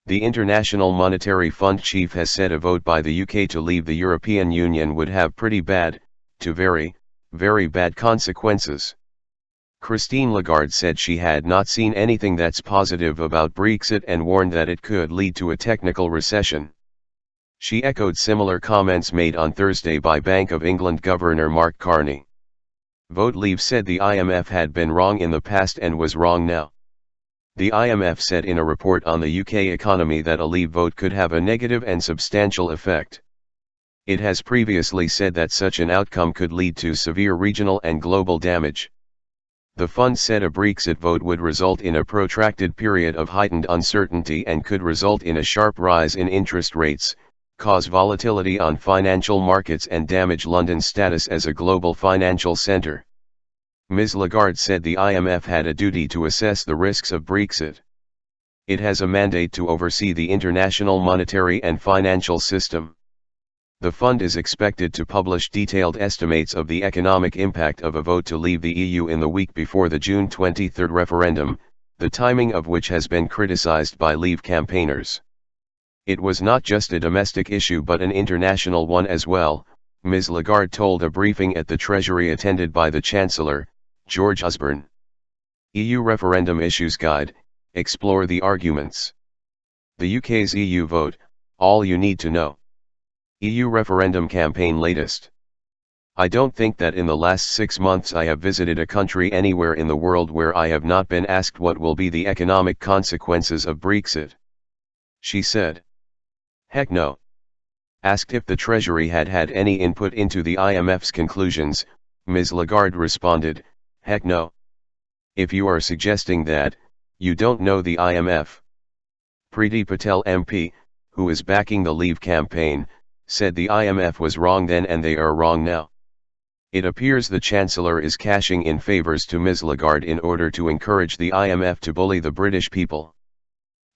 The International Monetary Fund chief has said a vote by the UK to leave the European Union would have pretty bad, to very, very bad consequences. Christine Lagarde said she had not seen anything that's positive about Brexit and warned that it could lead to a technical recession. She echoed similar comments made on Thursday by Bank of England Governor Mark Carney. Vote Leave said the IMF had been wrong in the past and was wrong now. The IMF said in a report on the UK economy that a Leave vote could have a negative and substantial effect. It has previously said that such an outcome could lead to severe regional and global damage. The fund said a Brexit vote would result in a protracted period of heightened uncertainty and could result in a sharp rise in interest rates, cause volatility on financial markets and damage London's status as a global financial centre. Ms. Lagarde said the IMF had a duty to assess the risks of Brexit. It has a mandate to oversee the international monetary and financial system. The fund is expected to publish detailed estimates of the economic impact of a vote to leave the EU in the week before the June 23 referendum, the timing of which has been criticised by Leave campaigners. It was not just a domestic issue but an international one as well, Ms. Lagarde told a briefing at the Treasury attended by the Chancellor, George Osborne. EU Referendum Issues Guide, explore the arguments. The UK's EU vote, all you need to know. EU referendum campaign latest. I don't think that in the last 6 months I have visited a country anywhere in the world where I have not been asked what will be the economic consequences of Brexit. She said. Heck no. Asked if the Treasury had had any input into the IMF's conclusions, Ms. Lagarde responded, heck no. If you are suggesting that, you don't know the IMF. Priti Patel MP, who is backing the Leave campaign, said the IMF was wrong then and they are wrong now. It appears the Chancellor is cashing in favours to Ms. Lagarde in order to encourage the IMF to bully the British people.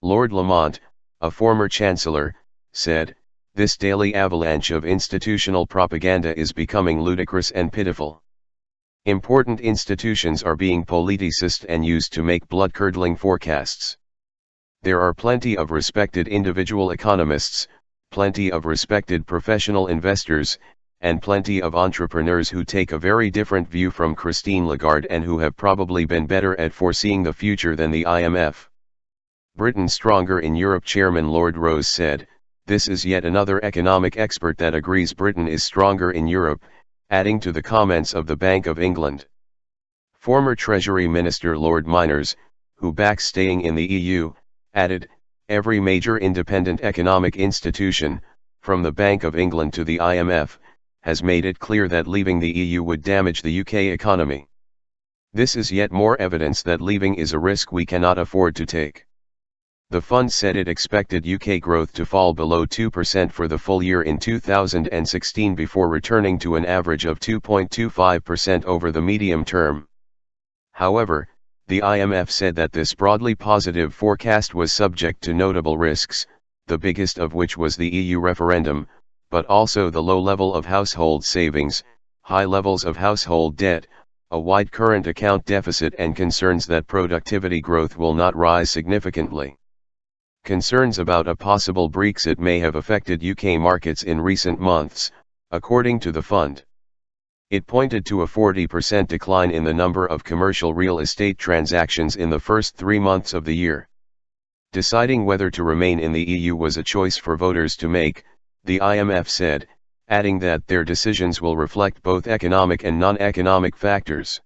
Lord Lamont, a former Chancellor, said, this daily avalanche of institutional propaganda is becoming ludicrous and pitiful. Important institutions are being politicized and used to make blood-curdling forecasts. There are plenty of respected individual economists, plenty of respected professional investors, and plenty of entrepreneurs who take a very different view from Christine Lagarde and who have probably been better at foreseeing the future than the IMF. Britain Stronger in Europe Chairman Lord Rose said, this is yet another economic expert that agrees Britain is stronger in Europe, adding to the comments of the Bank of England. Former Treasury Minister Lord Miners, who backs staying in the EU, added, every major independent economic institution, from the Bank of England to the IMF, has made it clear that leaving the EU would damage the UK economy. This is yet more evidence that leaving is a risk we cannot afford to take. The fund said it expected UK growth to fall below 2% for the full year in 2016 before returning to an average of 2.25% over the medium term. However, the IMF said that this broadly positive forecast was subject to notable risks, the biggest of which was the EU referendum, but also the low level of household savings, high levels of household debt, a wide current account deficit and concerns that productivity growth will not rise significantly. Concerns about a possible Brexit may have affected UK markets in recent months, according to the fund. It pointed to a 40% decline in the number of commercial real estate transactions in the first 3 months of the year. Deciding whether to remain in the EU was a choice for voters to make, the IMF said, adding that their decisions will reflect both economic and non-economic factors.